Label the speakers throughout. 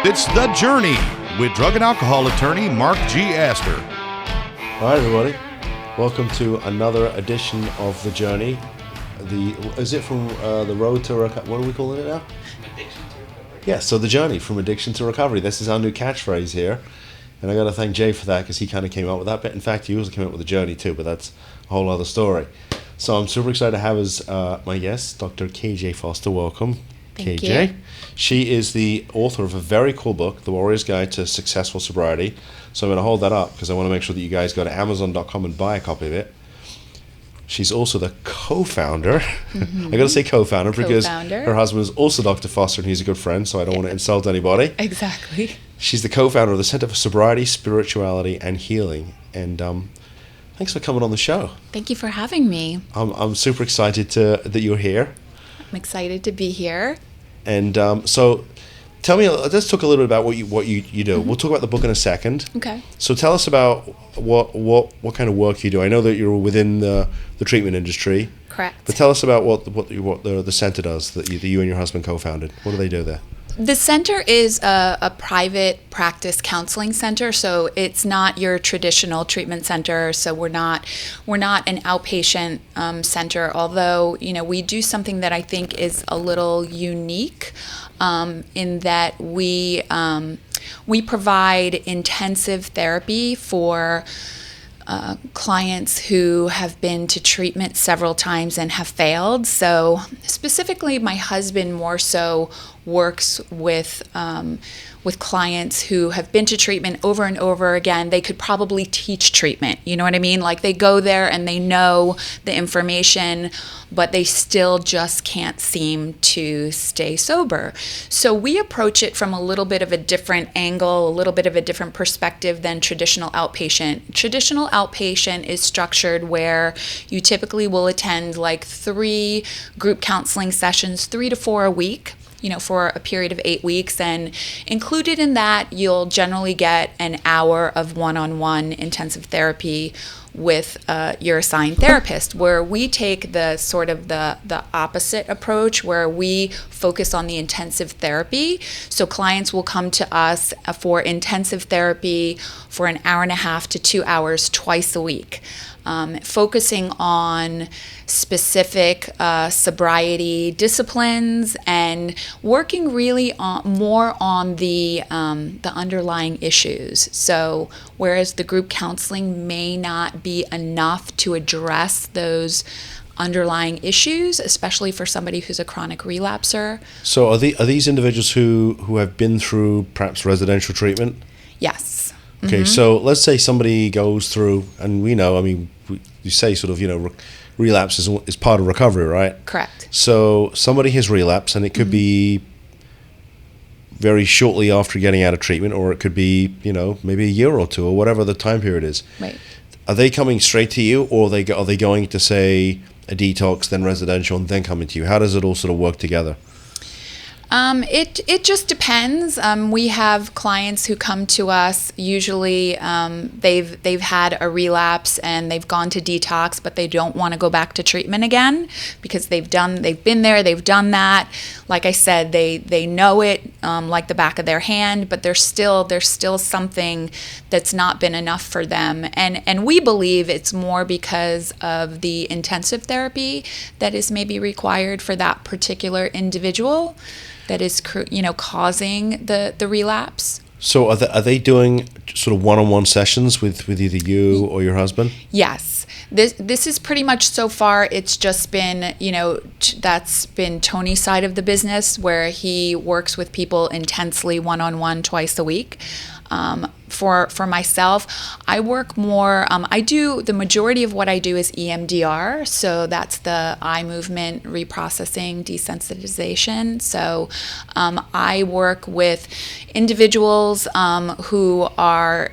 Speaker 1: It's The Journey with drug and alcohol attorney Mark G. Astor.
Speaker 2: All right, everybody. Welcome to another edition of The Journey. Is it from the road to recovery? What are we calling it now?
Speaker 3: Addiction to recovery.
Speaker 2: Yeah, so The Journey from addiction to recovery. This is our new catchphrase here. And I got to thank Jay for that because he kind of came up with that bit. In fact, he also came up with The Journey too, but that's a whole other story. So I'm super excited to have as my guest, Dr. KJ Foster. Welcome.
Speaker 4: Thank
Speaker 2: KJ.
Speaker 4: you.
Speaker 2: She is the author of a very cool book, The Warrior's Guide to Successful Sobriety. So I'm going to hold that up because I want to make sure that you guys go to Amazon.com and buy a copy of it. She's also the co-founder. I got to say co-founder because her husband is also Dr. Foster and he's a good friend, so I don't want to insult anybody.
Speaker 4: Exactly.
Speaker 2: She's the co-founder of the Center for Sobriety, Spirituality, and Healing. And thanks for coming on the show.
Speaker 4: Thank you for having me.
Speaker 2: I'm super excited that you're here.
Speaker 4: I'm excited to be here.
Speaker 2: And so tell me, let's talk a little bit about what you do. We'll talk about the book in a second.
Speaker 4: Okay.
Speaker 2: So tell us about what kind of work you do. I know that you're within the treatment industry.
Speaker 4: Correct.
Speaker 2: But tell us about what the center does that you and your husband co-founded. What do they do there?
Speaker 4: The center is a private practice counseling center, so it's not your traditional treatment center. So we're not an outpatient center, although we do something that I think is a little unique in that we provide intensive therapy for clients who have been to treatment several times and have failed. So specifically, my husband more so works with clients who have been to treatment over and over again. They could probably teach treatment, you know what I mean? Like they go there and they know the information, but they still just can't seem to stay sober. So we approach it from a little bit of a different angle, a little bit of a different perspective than traditional outpatient. Traditional outpatient is structured where you typically will attend like 3 group counseling sessions, 3 to 4 a week, for a period of 8 weeks. And included in that, you'll generally get an hour of one-on-one intensive therapy with your assigned therapist, where we take the sort of the opposite approach, where we focus on the intensive therapy. So clients will come to us for intensive therapy for an hour and a half to 2 hours twice a week. Focusing on specific sobriety disciplines and working really more on the underlying issues. So whereas the group counseling may not be enough to address those underlying issues, especially for somebody who's a chronic relapser.
Speaker 2: So are these individuals who have been through perhaps residential treatment?
Speaker 4: Yes.
Speaker 2: Okay, so let's say somebody goes through, and you say sort of, relapse is part of recovery, right?
Speaker 4: Correct.
Speaker 2: So somebody has relapsed, and it could be very shortly after getting out of treatment, or it could be, maybe a year or two, or whatever the time period is.
Speaker 4: Right.
Speaker 2: Are they coming straight to you, or are they going to, say, a detox, then residential, and then coming to you? How does it all sort of work together?
Speaker 4: It just depends. We have clients who come to us. Usually, they've had a relapse and they've gone to detox, but they don't want to go back to treatment again because they've been there, they've done that. Like I said, they know it like the back of their hand, but there's still something that's not been enough for them. And we believe it's more because of the intensive therapy that is maybe required for that particular individual that is, causing the relapse.
Speaker 2: So are they doing sort of one-on-one sessions with either you or your husband?
Speaker 4: Yes. This is pretty much so far, it's just been, that's been Tony's side of the business where he works with people intensely one-on-one twice a week. For myself, I work more, the majority of what I do is EMDR, so that's the eye movement reprocessing desensitization. So I work with individuals who are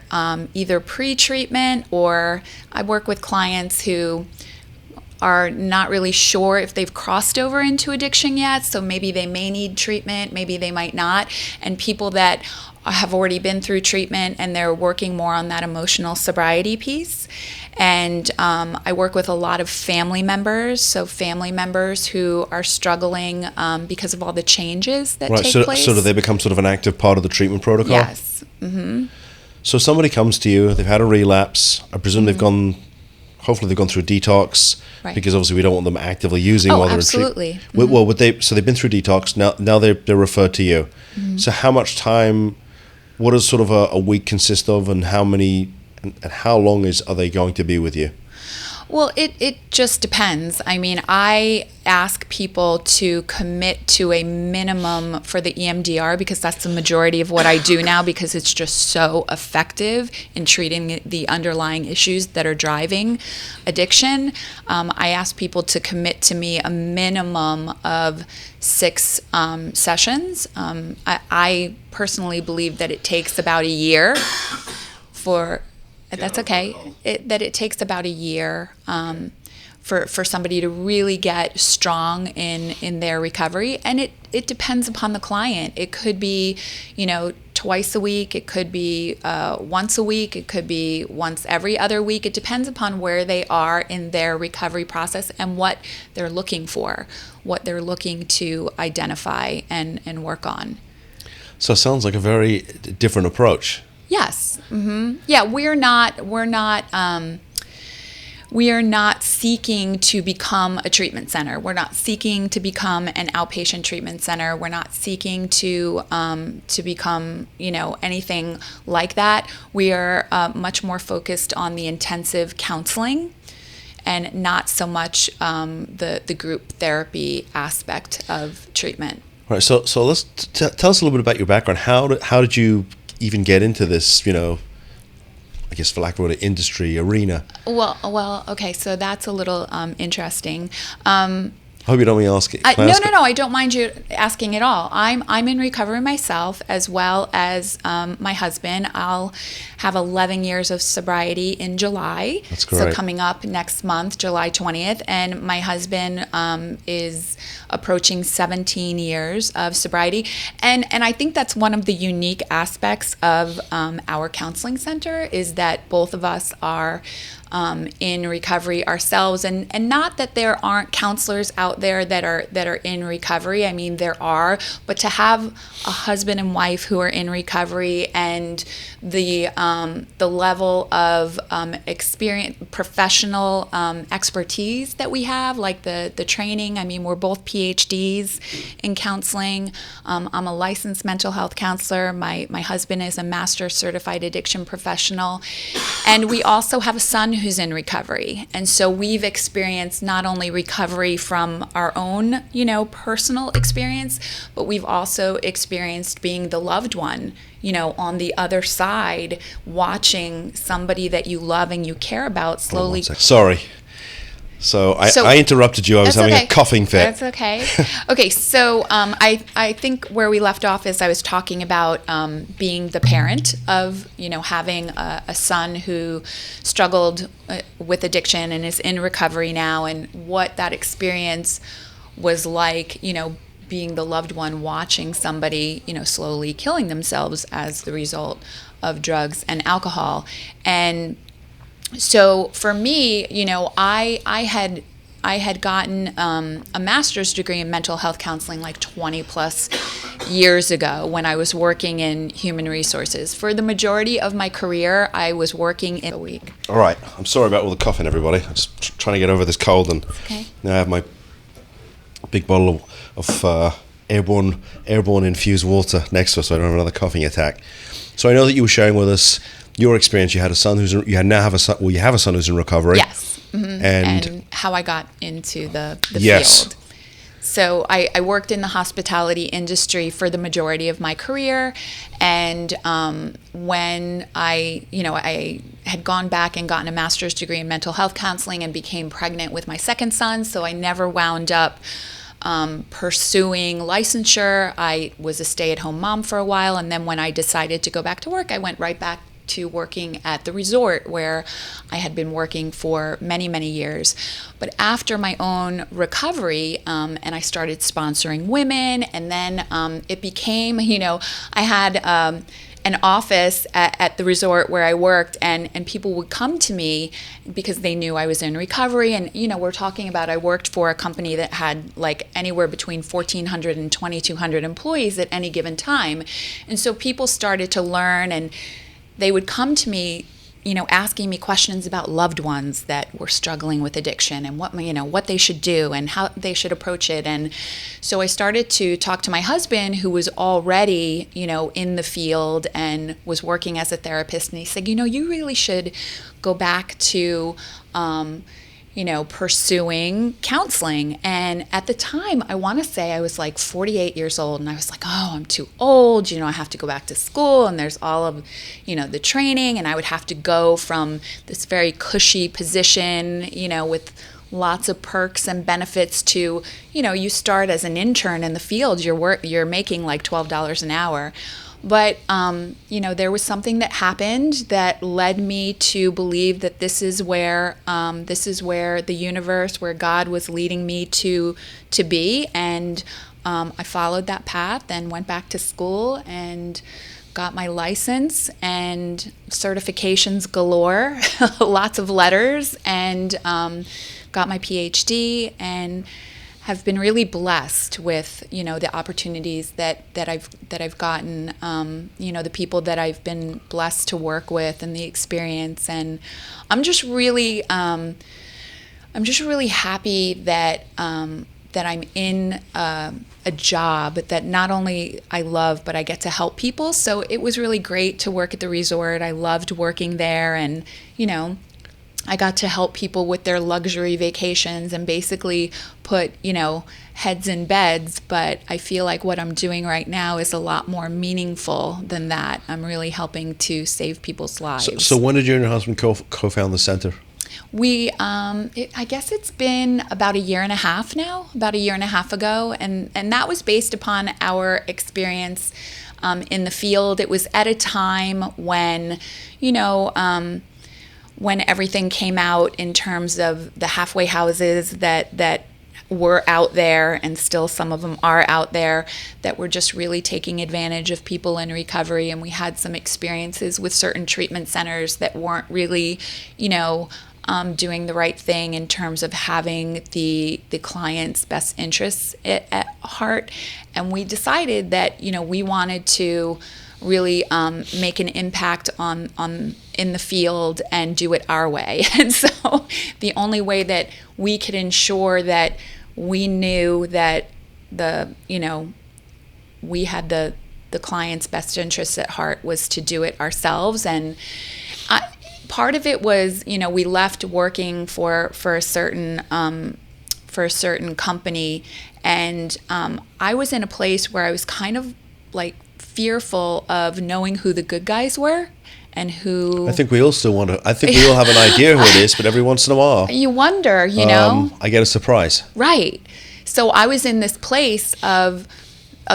Speaker 4: either pre-treatment, or I work with clients who are not really sure if they've crossed over into addiction yet. So maybe they may need treatment, maybe they might not. And people that have already been through treatment and they're working more on that emotional sobriety piece. And I work with a lot of family members, so family members who are struggling because of all the changes that take place.
Speaker 2: So do they become sort of an active part of the treatment protocol?
Speaker 4: Yes. Mm-hmm.
Speaker 2: So somebody comes to you, they've had a relapse. I presume hopefully they've gone through a detox,
Speaker 4: Right.
Speaker 2: because obviously we don't want them actively using while they're
Speaker 4: absolutely.
Speaker 2: in treatment. Well, so they've been through detox, now they're referred to you.
Speaker 4: Mm-hmm.
Speaker 2: So how much time, what does sort of a week consist of, and how long are they going to be with you?
Speaker 4: Well, it just depends. I mean, I ask people to commit to a minimum for the EMDR because that's the majority of what I do now, because it's just so effective in treating the underlying issues that are driving addiction. I ask people to commit to me a minimum of 6 sessions. I personally believe that it takes about a year for... That's okay. It takes about a year for somebody to really get strong in their recovery, and it depends upon the client. It could be, twice a week. It could be once a week. It could be once every other week. It depends upon where they are in their recovery process and what they're looking for, what they're looking to identify and work on.
Speaker 2: So it sounds like a very different approach.
Speaker 4: Yes. Mm-hmm. Yeah, we are not seeking to become a treatment center. We're not seeking to become an outpatient treatment center. We're not seeking to become, anything like that. We are much more focused on the intensive counseling and not so much the group therapy aspect of treatment.
Speaker 2: Right. So let's tell us a little bit about your background. How did you even get into this, I guess for lack of a word, industry arena?
Speaker 4: Well, okay, so that's a little interesting.
Speaker 2: I hope you don't mind asking.
Speaker 4: No, I don't mind you asking at all. I'm in recovery myself, as well as my husband. I'll have 11 years of sobriety in July.
Speaker 2: That's great.
Speaker 4: So coming up next month, July 20th, and my husband is approaching 17 years of sobriety. And I think that's one of the unique aspects of our counseling center, is that both of us are in recovery ourselves, and not that there aren't counselors out there that are in recovery. I mean, there are, but to have a husband and wife who are in recovery, and the level of experience, professional expertise that we have, like the training. I mean, we're both PhDs in counseling. I'm a licensed mental health counselor. My husband is a master certified addiction professional, and we also have a son who's in recovery. And so we've experienced not only recovery from our own, personal experience, but we've also experienced being the loved one, on the other side, watching somebody that you love and you care about slowly.
Speaker 2: Sorry. So I interrupted you. I was having a coughing fit.
Speaker 4: That's okay. Okay, so I think where we left off is I was talking about being the parent of, having a son who struggled with addiction and is in recovery now, and what that experience was like, being the loved one watching somebody, slowly killing themselves as the result of drugs and alcohol. And so for me, I had gotten a master's degree in mental health counseling like 20 plus years ago when I was working in human resources. For the majority of my career, I was working in a week.
Speaker 2: All right. I'm sorry about all the coughing, everybody. I'm just trying to get over this cold, and
Speaker 4: okay.
Speaker 2: Now I have my big bottle of airborne infused water next to us, so I don't have another coughing attack. So I know that you were sharing with us your experience. You had a son you have a son who's in recovery.
Speaker 4: Yes. Mm-hmm. And how I got into the
Speaker 2: yes.
Speaker 4: field. So I worked in the hospitality industry for the majority of my career, and when I had gone back and gotten a master's degree in mental health counseling and became pregnant with my second son, so I never wound up pursuing licensure. I was a stay-at-home mom for a while, and then when I decided to go back to work, I went right back to working at the resort where I had been working for many, many years. But after my own recovery, and I started sponsoring women, and then it became, I had an office at the resort where I worked, and people would come to me because they knew I was in recovery. And, we're talking about, I worked for a company that had like anywhere between 1,400 and 2,200 employees at any given time. And so people started to learn, and they would come to me, asking me questions about loved ones that were struggling with addiction and what they should do and how they should approach it. And so I started to talk to my husband, who was already, in the field and was working as a therapist. And he said, you really should go back to, pursuing counseling. And at the time, I want to say I was like 48 years old, and I was like, oh, I'm too old. I have to go back to school, and there's all of, the training, and I would have to go from this very cushy position, with lots of perks and benefits to, you start as an intern in the field, you're making like $12 an hour. But, there was something that happened that led me to believe that this is where the universe, where God was leading me to be. And I followed that path and went back to school and got my license and certifications galore, lots of letters, and got my PhD, and have been really blessed with, the opportunities that I've gotten, the people that I've been blessed to work with, and the experience. And I'm just really happy that I'm in a job that not only I love, but I get to help people. So it was really great to work at the resort. I loved working there, and I got to help people with their luxury vacations and basically put, heads in beds. But I feel like what I'm doing right now is a lot more meaningful than that. I'm really helping to save people's lives.
Speaker 2: So when did you and your husband co-found the center?
Speaker 4: I guess it's been about a year and a half now, about a year and a half ago. And that was based upon our experience in the field. It was at a time when, when everything came out in terms of the halfway houses that were out there, and still some of them are out there, that were just really taking advantage of people in recovery. And we had some experiences with certain treatment centers that weren't really, doing the right thing in terms of having the client's best interests at heart. And we decided that, we wanted to really make an impact on in the field and do it our way. And so the only way that we could ensure that we knew that we had the client's best interests at heart was to do it ourselves. And part of it was, we left working for a certain company, and I was in a place where I was kind of like fearful of knowing who the good guys were and who...
Speaker 2: I think we all have an idea who it is, but every once in a while...
Speaker 4: You wonder,
Speaker 2: I get a surprise.
Speaker 4: Right. So I was in this place of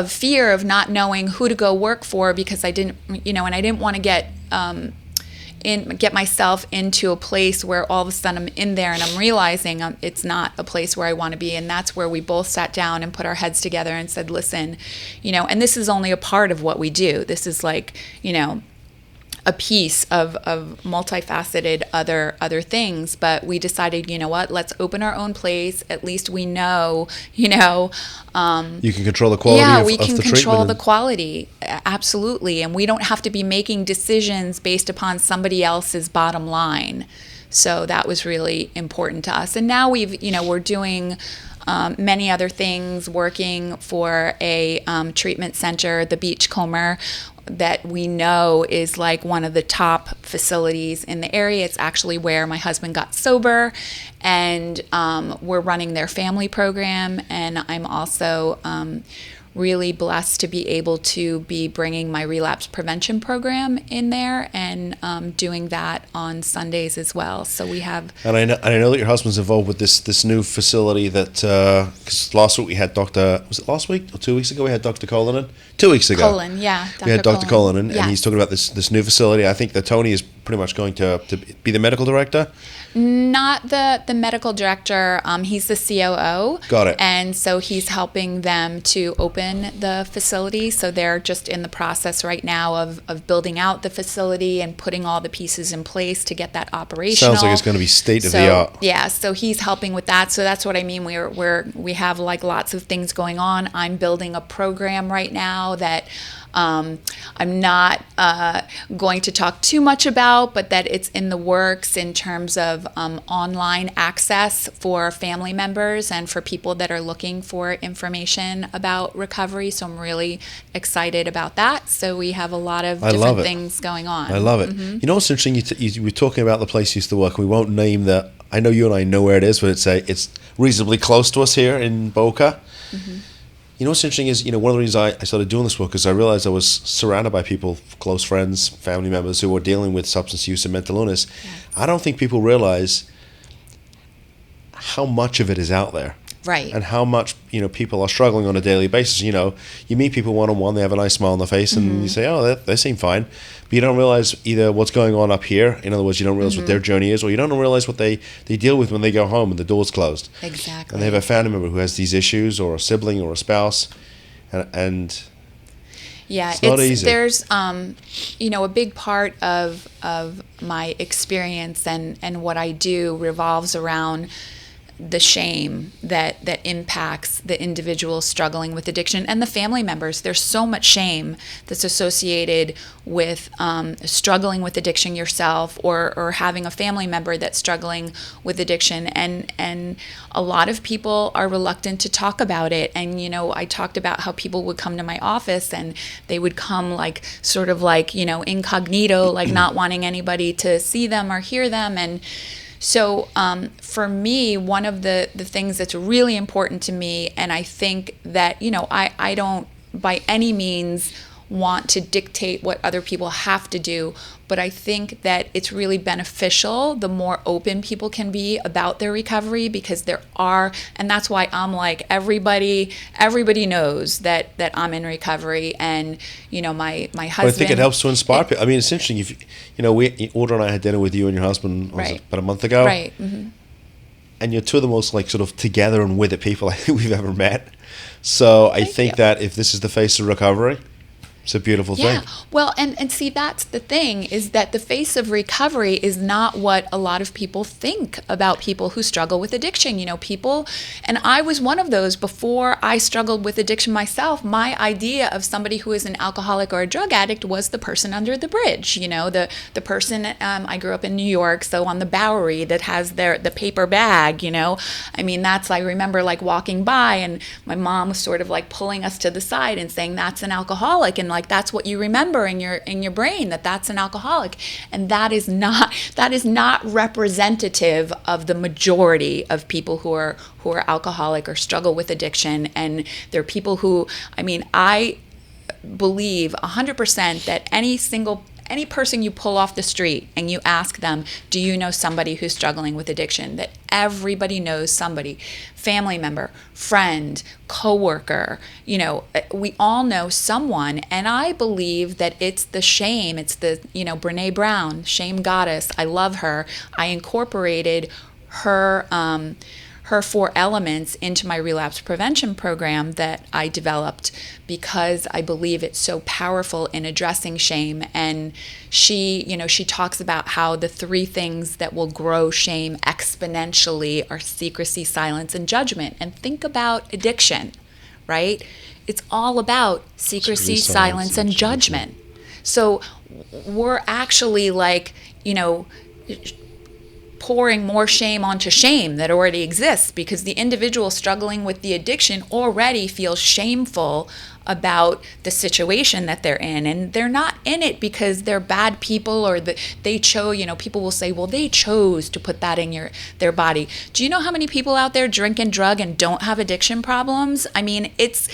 Speaker 4: fear of not knowing who to go work for, because I didn't, and I didn't want to get myself into a place where all of a sudden I'm in there and I'm realizing it's not a place where I want to be. And that's where we both sat down and put our heads together and said, listen, and this is only a part of what we do. This is like, a piece of multifaceted other things. But we decided, let's open our own place. At least we know, you can control the quality of the treatment. Yeah, we can control the quality, absolutely. And we don't have to be making decisions based upon somebody else's bottom line. So that was really important to us. And now we're doing many other things, working for a treatment center, the Beachcomber, that we know is like one of the top facilities in the area. It's actually where my husband got sober, and we're running their family program. And I'm also really blessed to be able to be bringing my relapse prevention program in there and doing that on Sundays as well. So we have.
Speaker 2: And I know that your husband's involved with this new facility that, because last week we had was it last week or 2 weeks ago we had Dr. Cullinan? 2 weeks ago.
Speaker 4: Dr.
Speaker 2: We had Dr. Cullinan,
Speaker 4: Yes.
Speaker 2: and he's talking about this new facility. I think that Tony is pretty much going to be the medical director.
Speaker 4: Not the medical director. He's the COO.
Speaker 2: Got it.
Speaker 4: And so he's helping them to open the facility. So they're just in the process right now of building out the facility and putting all the pieces in place to get that operational.
Speaker 2: Sounds like it's going to be state of the art.
Speaker 4: Yeah, so he's helping with that. So that's what I mean. We have like lots of things going on. I'm building a program right now that I'm not going to talk too much about, but that it's in the works in terms of online access for family members and for people that are looking for information about recovery. So I'm really excited about that. So we have a lot of different things going on.
Speaker 2: I love it.
Speaker 4: Mm-hmm.
Speaker 2: You know what's interesting? You were talking about the place you used to work. We won't name that. I know you and I know where it is, but it's reasonably close to us here in Boca. Mm-hmm. You know what's interesting is, one of the reasons I started doing this work is I realized I was surrounded by people, close friends, family members who were dealing with substance use and mental illness. Yes. I don't think people realize how much of it is out there.
Speaker 4: Right.
Speaker 2: And how much, people are struggling on a daily basis. You meet people one-on-one, they have a nice smile on their face, and
Speaker 4: mm-hmm.
Speaker 2: you say, oh, they seem fine. But you don't realize either what's going on up here. In other words, you don't realize mm-hmm. what their journey is, or you don't realize what they deal with when they go home and the door's closed.
Speaker 4: Exactly.
Speaker 2: And they have a family member who has these issues, or a sibling, or a spouse, and
Speaker 4: yeah,
Speaker 2: it's not easy.
Speaker 4: There's, a big part of my experience and what I do revolves around the shame that impacts the individual struggling with addiction and the family members. There's so much shame that's associated with struggling with addiction yourself or having a family member that's struggling with addiction. And a lot of people are reluctant to talk about it. And, I talked about how people would come to my office and they would come incognito, like not wanting anybody to see them or hear them. And so for me, one of the things that's really important to me, and I think that, I don't by any means want to dictate what other people have to do, but I think that it's really beneficial the more open people can be about their recovery, because and that's why I'm like, everybody knows that I'm in recovery, and my husband.
Speaker 2: Well, I think it helps to inspire people. I mean, it's interesting if Audra and I had dinner with you and your husband
Speaker 4: right.
Speaker 2: about a month ago,
Speaker 4: right? Mm-hmm.
Speaker 2: And you're two of the most sort of together and with it people I think we've ever met. So I think that if this is the face of recovery, it's a beautiful thing.
Speaker 4: Yeah, well, and see, that's the thing, is that the face of recovery is not what a lot of people think about people who struggle with addiction. People, and I was one of those before I struggled with addiction myself. My idea of somebody who is an alcoholic or a drug addict was the person under the bridge, the person, I grew up in New York, so on the Bowery that has the paper bag, I remember walking by and my mom was sort of pulling us to the side and saying, that's an alcoholic, and that's what you remember in your brain, that's an alcoholic. And that is not representative of the majority of people who are alcoholic or struggle with addiction. And there are people who, I believe 100% that any person you pull off the street and you ask them, do you know somebody who's struggling with addiction? That everybody knows somebody, family member, friend, coworker, we all know someone. And I believe that it's the shame. It's the, Brene Brown, shame goddess. I love her. I incorporated her 4 elements into my relapse prevention program that I developed because I believe it's so powerful in addressing shame. And she talks about how the 3 things that will grow shame exponentially are secrecy, silence, and judgment. And think about addiction, right? It's all about secrecy, silence, and judgment. So we're actually pouring more shame onto shame that already exists, because the individual struggling with the addiction already feels shameful about the situation that they're in. And they're not in it because they're bad people or they chose, people will say, well, they chose to put that in their body. Do you know how many people out there drink and drug and don't have addiction problems? I mean, it's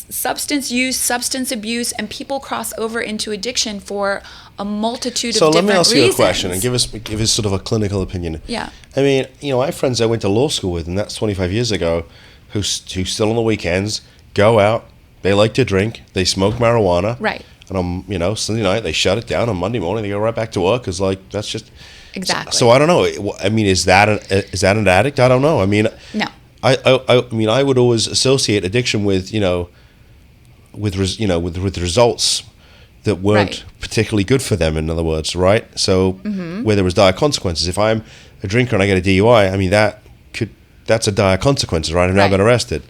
Speaker 4: substance use, substance abuse, and people cross over into addiction for a multitude of different reasons.
Speaker 2: So let me ask you a question and give us sort of a clinical opinion.
Speaker 4: Yeah.
Speaker 2: I mean, I have friends I went to law school with, and that's 25 years ago, who still on the weekends go out, they like to drink, they smoke marijuana.
Speaker 4: Right.
Speaker 2: And on, Sunday night, they shut it down. On Monday morning, they go right back to work because, that's just...
Speaker 4: Exactly.
Speaker 2: So I don't know. I mean, is that an addict? I don't know. I mean...
Speaker 4: No.
Speaker 2: I mean, I would always associate addiction with, with results that weren't particularly good for them, in other words, right? So where there was dire consequences. If I'm a drinker and I get a DUI, I mean, that's a dire consequence, right? I've now been arrested.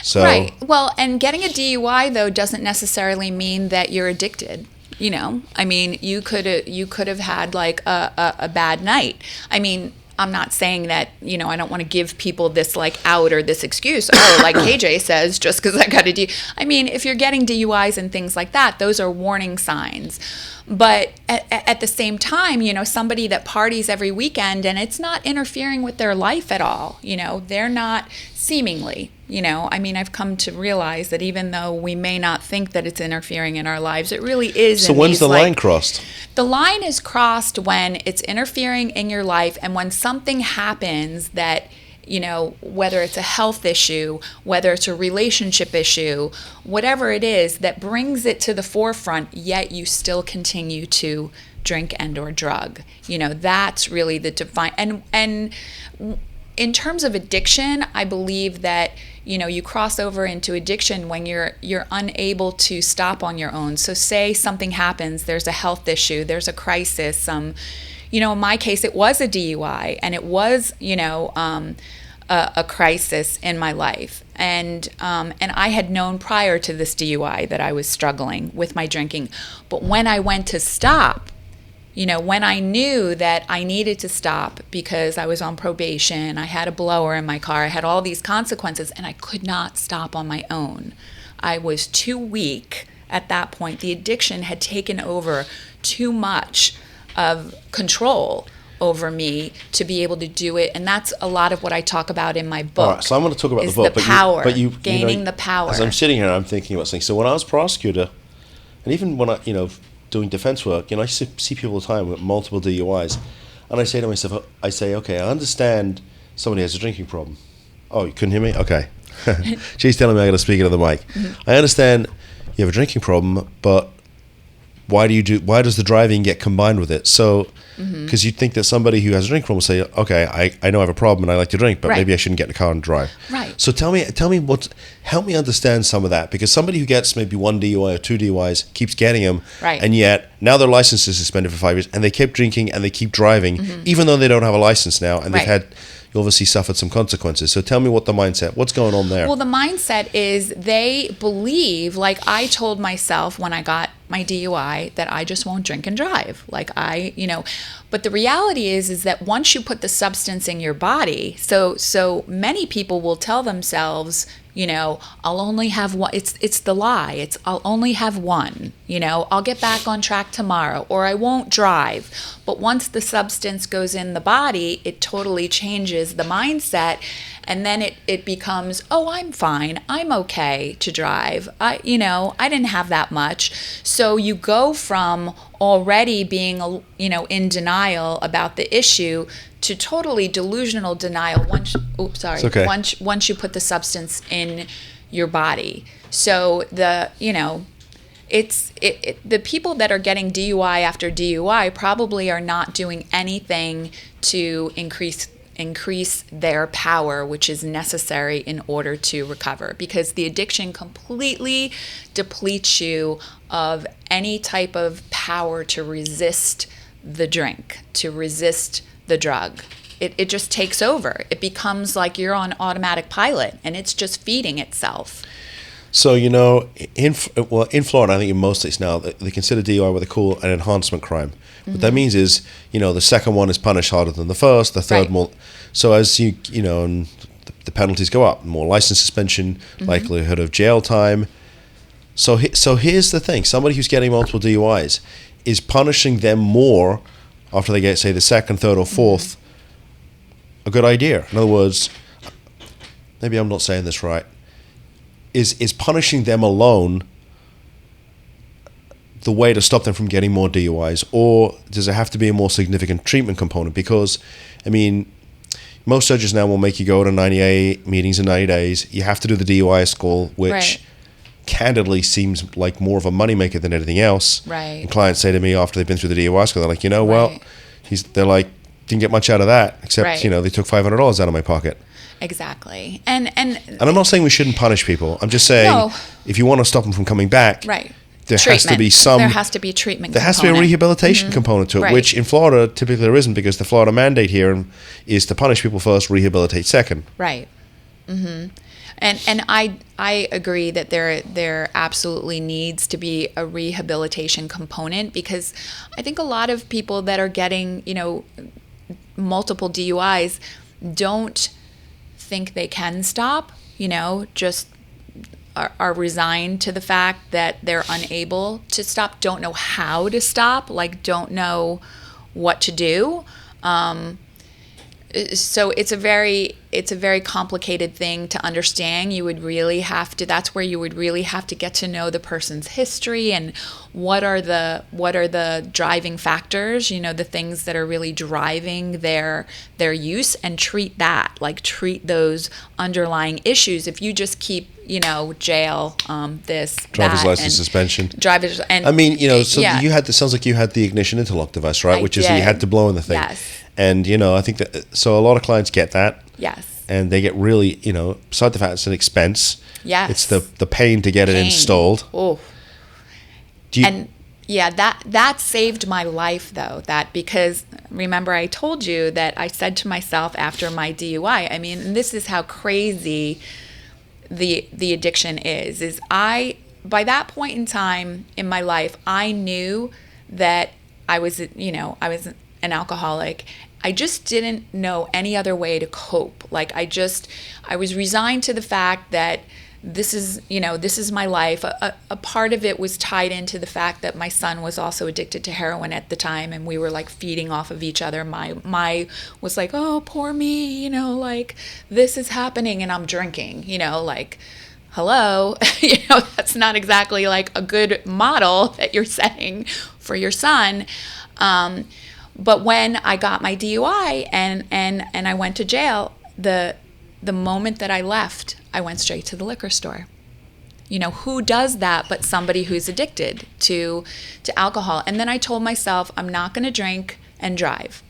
Speaker 2: So,
Speaker 4: right. Well, and getting a DUI, though, doesn't necessarily mean that you're addicted. I mean, you could have had like a bad night. I mean, I'm not saying that, I don't want to give people this like out or this excuse. Oh, like KJ says, just because I got a DUI. I mean, if you're getting DUIs and things like that, those are warning signs. But at the same time, somebody that parties every weekend and it's not interfering with their life at all, they're not seemingly, I mean, I've come to realize that even though we may not think that it's interfering in our lives, it really is.
Speaker 2: So when's the line crossed?
Speaker 4: The line is crossed when it's interfering in your life and when something happens that, whether it's a health issue, whether it's a relationship issue, whatever it is that brings it to the forefront, yet you still continue to drink and or drug. That's really the define. And in terms of addiction, I believe that, you cross over into addiction when you're unable to stop on your own. So say something happens, there's a health issue, there's a crisis, in my case, it was a DUI, and it was, a crisis in my life. And I had known prior to this DUI that I was struggling with my drinking. But when I went to stop, when I knew that I needed to stop because I was on probation, I had a blower in my car, I had all these consequences, and I could not stop on my own. I was too weak at that point. The addiction had taken over too much of control over me to be able to do it, and that's a lot of what I talk about in my book.
Speaker 2: All right, so I'm going to talk about the book,
Speaker 4: gaining the power.
Speaker 2: As I'm sitting here, I'm thinking about things. So when I was prosecutor, and even when I, doing defense work, I see people all the time with multiple DUIs, and I say to myself, okay, I understand somebody has a drinking problem. Oh, you couldn't hear me? Okay. She's telling me I got to speak into the mic. Mm-hmm. I understand you have a drinking problem, but why does the driving get combined with it? So, because you'd think that somebody who has a drinking problem will say, okay, I know I have a problem and I like to drink, but maybe I shouldn't get in the car and drive.
Speaker 4: Right.
Speaker 2: So help me understand some of that, because somebody who gets maybe one DUI or two DUIs keeps getting them, and yet now their license is suspended for 5 years, and they keep drinking and they keep driving, even though they don't have a license now, and they've obviously suffered some consequences. So tell me what's going on there?
Speaker 4: Well, the mindset is they believe, like I told myself when I got my DUI, that I just won't drink and drive. But the reality is that once you put the substance in your body, so many people will tell themselves, I'll only have one. It's the lie. I'll only have one. I'll get back on track tomorrow, or I won't drive. But once the substance goes in the body, it totally changes the mindset, and then it becomes, oh, I'm fine. I'm okay to drive. I didn't have that much. So you go from already being, in denial about the issue to totally delusional denial once you put the substance in your body. So the people that are getting DUI after DUI probably are not doing anything to increase their power, which is necessary in order to recover, because the addiction completely depletes you of any type of power to resist the drink, to resist the drug. It just takes over. It becomes like you're on automatic pilot, and it's just feeding itself.
Speaker 2: So, in Florida, I think in most states now, they consider DUI what they call an enhancement crime. What that means is, the second one is punished harder than the first, the third more. So as and the penalties go up, more license suspension, likelihood of jail time. So here's the thing: somebody who's getting multiple DUIs, is punishing them more after they get, say, the second, third, or fourth a good idea? In other words, maybe I'm not saying this right. Is punishing them alone the way to stop them from getting more DUIs, or does there have to be a more significant treatment component? Because, I mean, most judges now will make you go to 98 meetings in 90 days. You have to do the DUI school, which
Speaker 4: Right.
Speaker 2: candidly seems like more of a moneymaker than anything else.
Speaker 4: Right.
Speaker 2: And clients say to me after they've been through the DUI school, they're like, well,
Speaker 4: Right.
Speaker 2: they're like, didn't get much out of that, except,
Speaker 4: Right.
Speaker 2: they took $500 out of my pocket.
Speaker 4: Exactly.
Speaker 2: And I'm not saying we shouldn't punish people. I'm just saying,
Speaker 4: No.
Speaker 2: if you want to stop them from coming back,
Speaker 4: Right.
Speaker 2: there has to be some...
Speaker 4: There has to be a treatment
Speaker 2: There has to be a
Speaker 4: component.
Speaker 2: rehabilitation component to it,
Speaker 4: Right.
Speaker 2: which in Florida typically there isn't, because the Florida mandate here is to punish people first, rehabilitate second.
Speaker 4: Right. And I agree that there absolutely needs to be a rehabilitation component, because I think a lot of people that are getting, multiple DUIs don't think they can stop, just are resigned to the fact that they're unable to stop, don't know how to stop, don't know what to do. So it's a very complicated thing to understand. You would really have to, that's where you would really have to get to know the person's history and what are the driving factors, the things that are really driving their use, and treat treat those underlying issues. If you just keep, jail, this,
Speaker 2: Driver's
Speaker 4: that,
Speaker 2: license
Speaker 4: and
Speaker 2: suspension.
Speaker 4: Driver's, and
Speaker 2: I mean, so
Speaker 4: yeah.
Speaker 2: it sounds like you had the ignition interlock device, right?
Speaker 4: I
Speaker 2: Which is that you
Speaker 4: did.
Speaker 2: had to blow in the thing.
Speaker 4: Yes.
Speaker 2: And, I think that, so a lot of clients get that.
Speaker 4: Yes.
Speaker 2: And they get really, besides the fact it's an expense.
Speaker 4: Yes.
Speaker 2: It's the pain to get it
Speaker 4: Pain.
Speaker 2: installed.
Speaker 4: Oh. And yeah, that saved my life though. Because remember I told you that I said to myself after my DUI, I mean, and this is how crazy the addiction is by that point in time in my life, I knew that I was an alcoholic. I just didn't know any other way to cope. I was resigned to the fact that this is my life. A part of it was tied into the fact that my son was also addicted to heroin at the time, and we were feeding off of each other. My was like, oh, poor me, this is happening and I'm drinking, hello, that's not exactly a good model that you're setting for your son. But when I got my DUI and I went to jail, the moment that I left, I went straight to the liquor store. Who does that but somebody who's addicted to alcohol? And then I told myself, I'm not going to drink and drive.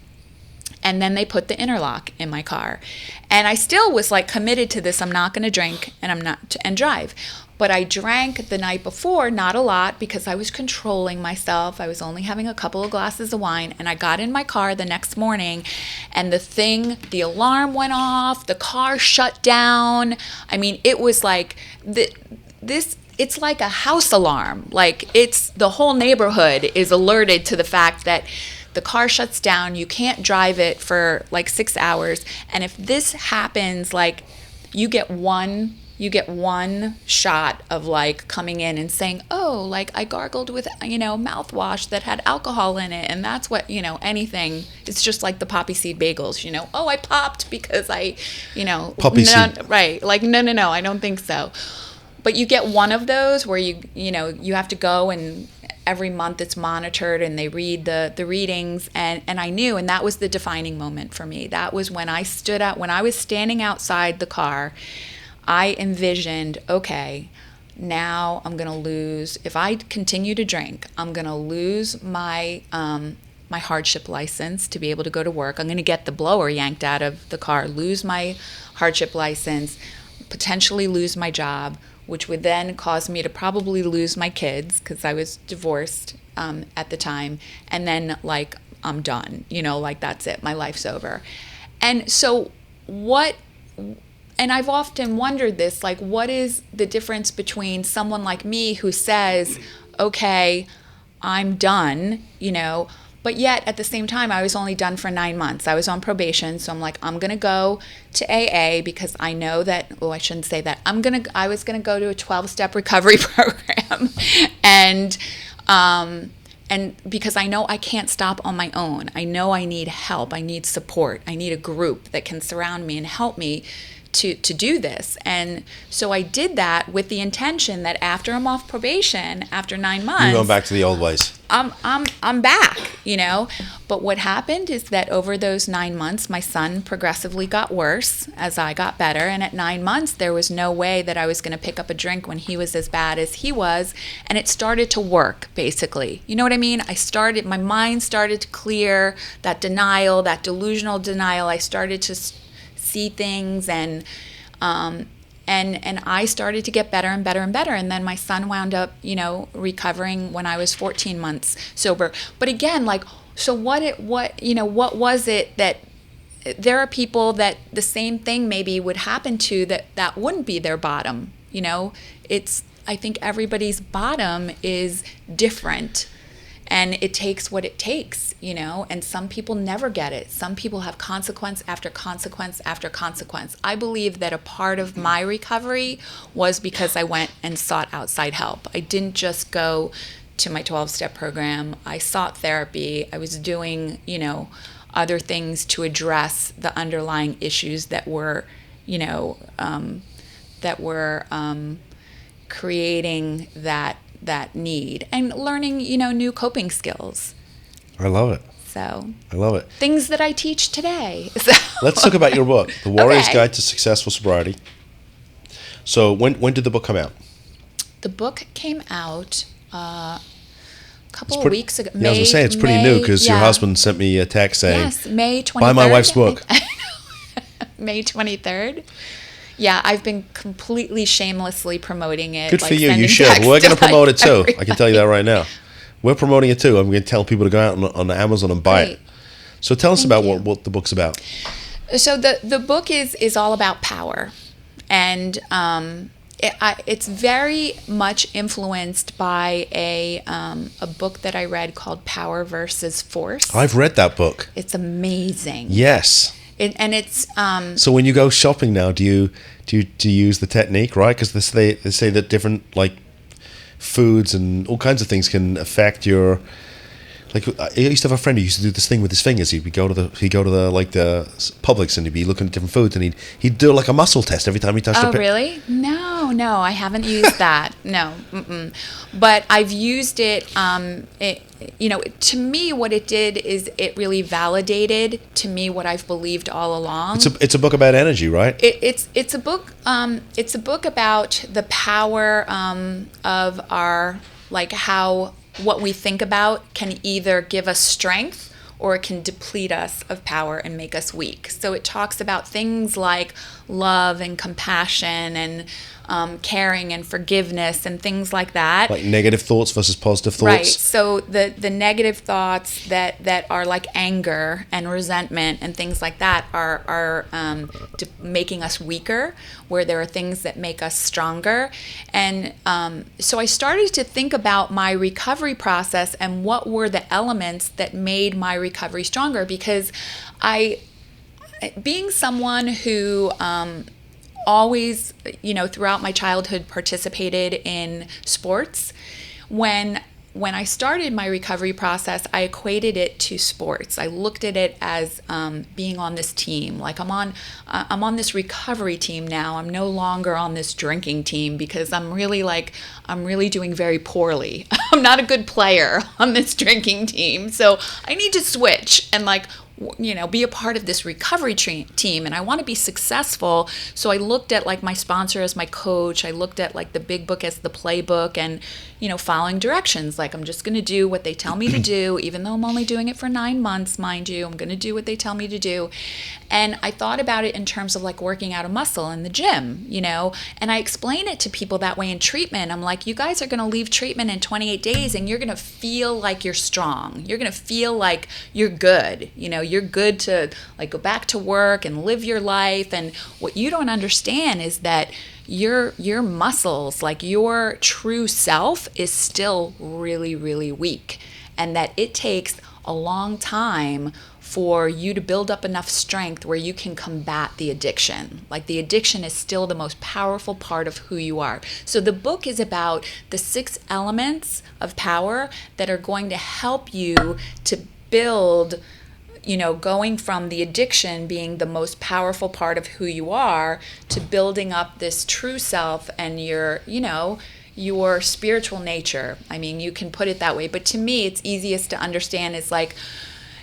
Speaker 4: And then they put the interlock in my car. And I still was committed to this. I'm not going to drink and drive. But I drank the night before, not a lot, because I was controlling myself. I was only having a couple of glasses of wine. And I got in my car the next morning, and the alarm went off, the car shut down. I mean, it was it's like a house alarm. It's the whole neighborhood is alerted to the fact that the car shuts down, you can't drive it for 6 hours. And if this happens, you get one shot of coming in and saying, oh, I gargled with, mouthwash that had alcohol in it. And that's what, anything. It's just like the poppy seed bagels, oh, I popped because I,
Speaker 2: Poppy seed.
Speaker 4: Right. No, I don't think so. But you get one of those where you have to go, and every month it's monitored and they read the readings, and I knew, and that was the defining moment for me. That was when I was standing outside the car, I envisioned, okay, now I'm going to lose, if I continue to drink, I'm going to lose my hardship license to be able to go to work. I'm going to get the blower yanked out of the car, lose my hardship license, potentially lose my job, which would then cause me to probably lose my kids because I was divorced at the time. And then I'm done, that's it, my life's over. And so and I've often wondered this, what is the difference between someone like me who says, okay, I'm done, But yet, at the same time, I was only done for 9 months. I was on probation, so I'm like, I'm going to go to AA because I know that, I shouldn't say that. I was going to go to a 12-step recovery program. And because I know I can't stop on my own. I know I need help. I need support. I need a group that can surround me and help me to do this. And so I did that with the intention that after I'm off probation, after 9 months,
Speaker 2: You're going back to the old ways.
Speaker 4: I'm back, But what happened is that over those 9 months, my son progressively got worse as I got better. And at 9 months, there was no way that I was going to pick up a drink when he was as bad as he was. And it started to work, basically. You know what I mean? My mind started to clear that denial, that delusional denial. I started to see things and I started to get better and better and better. And then my son wound up, recovering when I was 14 months sober. But again, so what was it that there are people that the same thing maybe would happen to that wouldn't be their bottom, I think everybody's bottom is different. And it takes what it takes, and some people never get it. Some people have consequence after consequence after consequence. I believe that a part of my recovery was because I went and sought outside help. I didn't just go to my 12-step program. I sought therapy. I was doing, other things to address the underlying issues that were, creating that need and learning, new coping skills.
Speaker 2: I love it.
Speaker 4: So
Speaker 2: I love it.
Speaker 4: Things that I teach today. So.
Speaker 2: Let's talk about your book, The Warrior's
Speaker 4: Okay.
Speaker 2: Guide to Successful Sobriety. So when did the book come out?
Speaker 4: The book came out a couple of weeks ago.
Speaker 2: Yeah, I was going to say, it's pretty new because your husband sent me a text saying,
Speaker 4: yes, May 23rd.
Speaker 2: buy my wife's book.
Speaker 4: May 23rd. Yeah, I've been completely shamelessly promoting it.
Speaker 2: Good for you. You should. We're going to promote it too. I can tell you that right now. We're promoting it too. I'm going to tell people to go out on Amazon and buy it. So tell us about what the book's about.
Speaker 4: So the book is all about power. And it's very much influenced by a book that I read called Power versus Force.
Speaker 2: I've read that book.
Speaker 4: It's amazing.
Speaker 2: Yes.
Speaker 4: It's
Speaker 2: so when you go shopping now, do you use the technique, right? Because they say that different foods and all kinds of things can affect your. I used to have a friend who used to do this thing with his fingers. He'd go to the Publix and he'd be looking at different foods and he'd do a muscle test every time he touched.
Speaker 4: Oh, really? No, I haven't used that. No, but I've used it. To me, what it did is it really validated to me what I've believed all along.
Speaker 2: It's a book about energy, right?
Speaker 4: It's a book. It's a book about the power of our how. What we think about can either give us strength or it can deplete us of power and make us weak. So it talks about things like love and compassion and caring and forgiveness and things like that.
Speaker 2: Like negative thoughts versus positive thoughts.
Speaker 4: Right. So the negative thoughts that are like anger and resentment and things like that are making us weaker, where there are things that make us stronger. And so I started to think about my recovery process and what were the elements that made my recovery stronger, because being someone who always, throughout my childhood participated in sports, when I started my recovery process, I equated it to sports. I looked at it as being on this team. I'm on this recovery team now. I'm no longer on this drinking team because I'm really doing very poorly. I'm not a good player on this drinking team. So I need to switch and be a part of this recovery team, and I want to be successful. So I looked at my sponsor as my coach. I looked at the big book as the playbook, and following directions. I'm just going to do what they tell me to do, even though I'm only doing it for 9 months, mind you. I'm going to do what they tell me to do. And I thought about it in terms of working out a muscle in the gym, and I explain it to people that way in treatment. I'm like, you guys are going to leave treatment in 28 days and you're going to feel like you're strong. You're going to feel like you're good. You're good to go back to work and live your life. And what you don't understand is that your muscles, your true self, is still really, really weak, and that it takes a long time for you to build up enough strength where you can combat the addiction. Like, the addiction is still the most powerful part of who you are. So the book is about the 6 elements of power that are going to help you to build, going from the addiction being the most powerful part of who you are to building up this true self and your spiritual nature. I mean, you can put it that way, but to me, it's easiest to understand is like,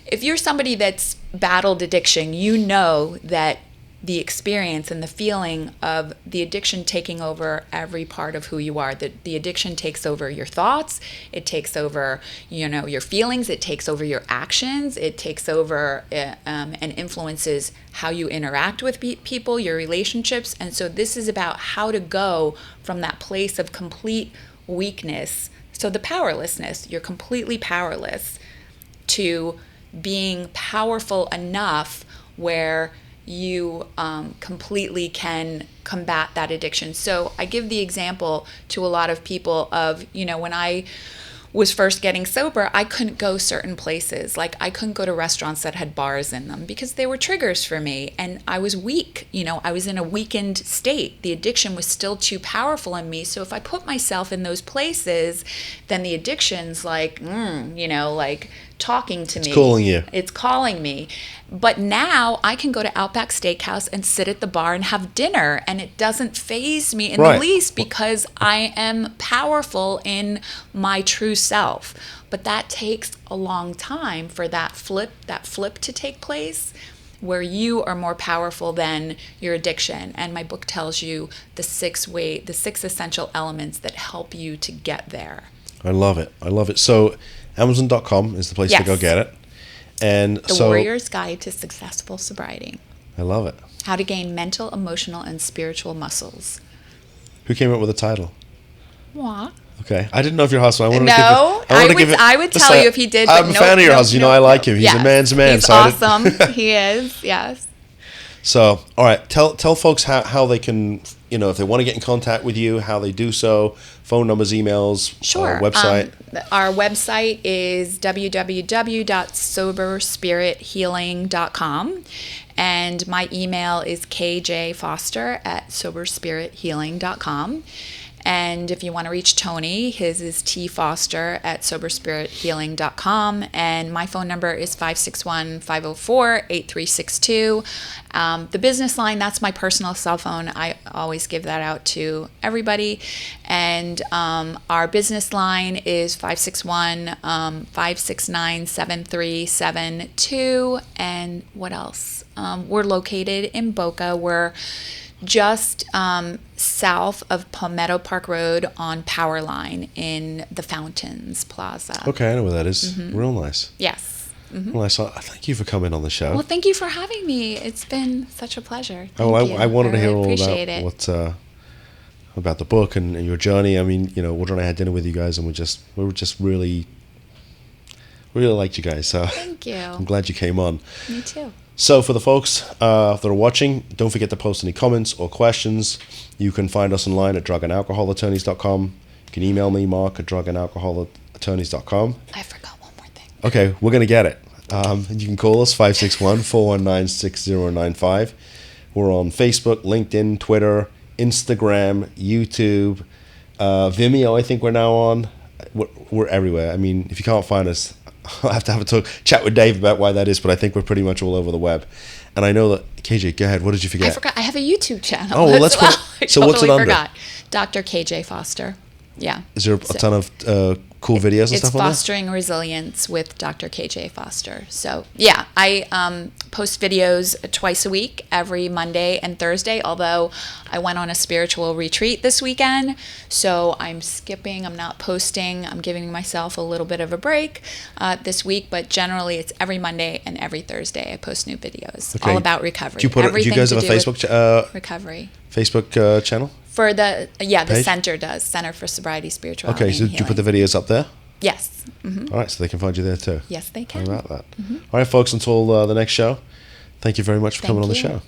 Speaker 4: if you're somebody that's battled addiction, you know that the experience and the feeling of the addiction taking over every part of who you are, that the addiction takes over your thoughts, it takes over, your feelings, it takes over your actions, it takes over and influences how you interact with people, your relationships. And so this is about how to go from that place of complete weakness, so the powerlessness, you're completely powerless, to being powerful enough where you completely can combat that addiction. So I give the example to a lot of people of, when I was first getting sober, I couldn't go certain places. Like, I couldn't go to restaurants that had bars in them because they were triggers for me. And I was weak. I was in a weakened state. The addiction was still too powerful in me. So if I put myself in those places, then the addiction's like, like talking to me.
Speaker 2: It's calling you.
Speaker 4: It's calling me. But now I can go to Outback Steakhouse and sit at the bar and have dinner, and it doesn't faze me in the least because I am powerful in my true self. But that takes a long time for that flip to take place, where you are more powerful than your addiction. And my book tells you the 6 essential elements that help you to get there.
Speaker 2: I love it. So Amazon.com is the place to go get it. And
Speaker 4: The Warrior's Guide to Successful Sobriety.
Speaker 2: I love it.
Speaker 4: How to gain mental, emotional, and spiritual muscles.
Speaker 2: Who came up with the title?
Speaker 4: What?
Speaker 2: Okay, I didn't know if your husband.
Speaker 4: I would tell you if he did. But
Speaker 2: I'm a fan of your husband. I like him. He's a man's man.
Speaker 4: He's awesome. He is. Yes.
Speaker 2: So, all right, tell folks how they can, if they want to get in contact with you, how they do so, phone numbers, emails,
Speaker 4: sure.
Speaker 2: Website.
Speaker 4: Our website is www.soberspirithealing.com, and my email is kjfoster@soberspirithealing.com. And if you want to reach Tony, his is tfoster@soberspirithealing.com. And my phone number is 561-504-8362. The business line, that's my personal cell phone. I always give that out to everybody. And our business line is 561-569-7372. And what else? We're located in Boca. We're just south of Palmetto Park Road on Power Line in the Fountains Plaza.
Speaker 2: Okay, I know where that is. Mm-hmm. Real nice.
Speaker 4: Yes. Mm-hmm.
Speaker 2: Well, thank you for coming on the show.
Speaker 4: Well, thank you for having me. It's been such a pleasure.
Speaker 2: I wanted to hear all about what about the book and your journey. I mean, Audrey and I had dinner with you guys, and we were just really liked you guys. So
Speaker 4: thank you.
Speaker 2: I'm glad you came on.
Speaker 4: Me too.
Speaker 2: So for the folks that are watching, don't forget to post any comments or questions. You can find us online at drugandalcoholattorneys.com. You can email me, Mark, at drugandalcoholattorneys.com.
Speaker 4: I forgot one more thing.
Speaker 2: Okay, we're going to get it. You can call us, 561-419-6095. We're on Facebook, LinkedIn, Twitter, Instagram, YouTube, Vimeo, I think we're now on. We're everywhere. I mean, if you can't find us, I'll have to have a chat with Dave about why that is, but I think we're pretty much all over the web. And I know that, KJ, go ahead. What did you forget?
Speaker 4: I forgot. I have a YouTube channel.
Speaker 2: Oh, well, let's go. So what's it under?
Speaker 4: Forgot. Dr. KJ Foster. Yeah.
Speaker 2: Is there a ton of cool videos and stuff on there? It's
Speaker 4: Fostering Resilience with Dr. KJ Foster. So, yeah, I post videos twice a week, every Monday and Thursday, although I went on a spiritual retreat this weekend, so I'm skipping. I'm not posting. I'm giving myself a little bit of a break this week, but generally it's every Monday and every Thursday I post new videos all about recovery.
Speaker 2: Do you guys have a Facebook
Speaker 4: recovery
Speaker 2: Facebook channel?
Speaker 4: For the center does, Center for Sobriety, Spirituality,
Speaker 2: Okay, so
Speaker 4: and
Speaker 2: did you put the videos up there?
Speaker 4: Yes. Mm-hmm.
Speaker 2: All right, so they can find you there too.
Speaker 4: Yes, they can.
Speaker 2: How about that?
Speaker 4: Mm-hmm.
Speaker 2: All right, folks, until the next show, thank you very much for coming on the show.